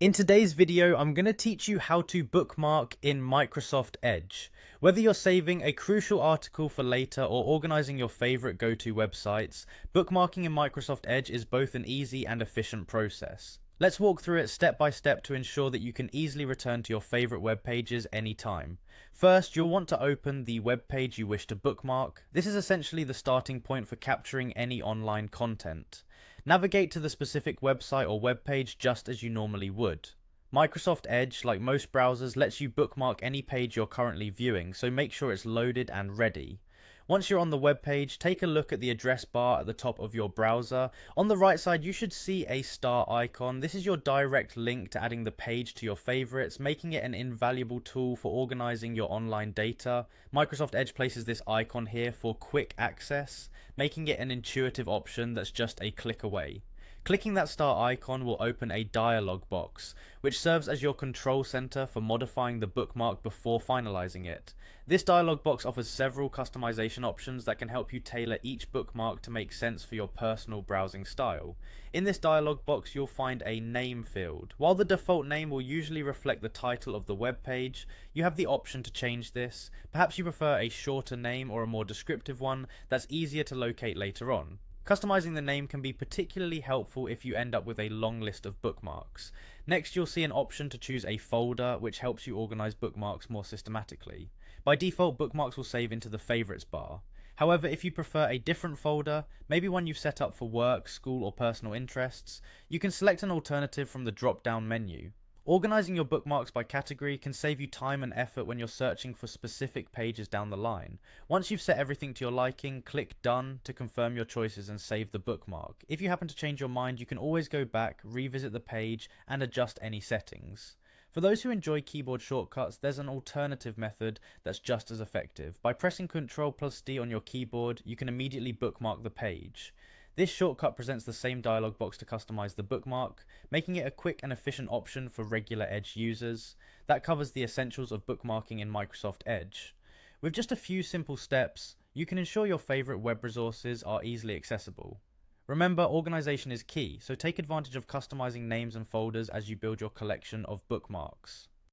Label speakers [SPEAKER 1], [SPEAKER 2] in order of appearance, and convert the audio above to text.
[SPEAKER 1] In today's video, I'm going to teach you how to bookmark in Microsoft Edge. Whether you're saving a crucial article for later or organizing your favorite go-to websites, bookmarking in Microsoft Edge is both an easy and efficient process. Let's walk through it step by step to ensure that you can easily return to your favorite web pages anytime. First, you'll want to open the web page you wish to bookmark. This is essentially the starting point for capturing any online content. Navigate to the specific website or web page just as you normally would. Microsoft Edge, like most browsers, lets you bookmark any page you're currently viewing, so make sure it's loaded and ready. Once you're on the web page, take a look at the address bar at the top of your browser. On the right side, you should see a star icon. This is your direct link to adding the page to your favorites, making it an invaluable tool for organizing your online data. Microsoft Edge places this icon here for quick access, making it an intuitive option that's just a click away. Clicking that star icon will open a dialog box, which serves as your control center for modifying the bookmark before finalizing it. This dialog box offers several customization options that can help you tailor each bookmark to make sense for your personal browsing style. In this dialog box, you'll find a name field. While the default name will usually reflect the title of the web page, you have the option to change this. Perhaps you prefer a shorter name or a more descriptive one that's easier to locate later on. Customizing the name can be particularly helpful if you end up with a long list of bookmarks. Next, you'll see an option to choose a folder, which helps you organize bookmarks more systematically. By default, bookmarks will save into the favorites bar. However, if you prefer a different folder, maybe one you've set up for work, school, or personal interests, you can select an alternative from the drop-down menu. Organizing your bookmarks by category can save you time and effort when you're searching for specific pages down the line. Once you've set everything to your liking, click Done to confirm your choices and save the bookmark. If you happen to change your mind, you can always go back, revisit the page, and adjust any settings. For those who enjoy keyboard shortcuts, there's an alternative method that's just as effective. By pressing Ctrl+D on your keyboard, you can immediately bookmark the page. This shortcut presents the same dialog box to customize the bookmark, making it a quick and efficient option for regular Edge users. That covers the essentials of bookmarking in Microsoft Edge. With just a few simple steps, you can ensure your favorite web resources are easily accessible. Remember, organization is key, so take advantage of customizing names and folders as you build your collection of bookmarks.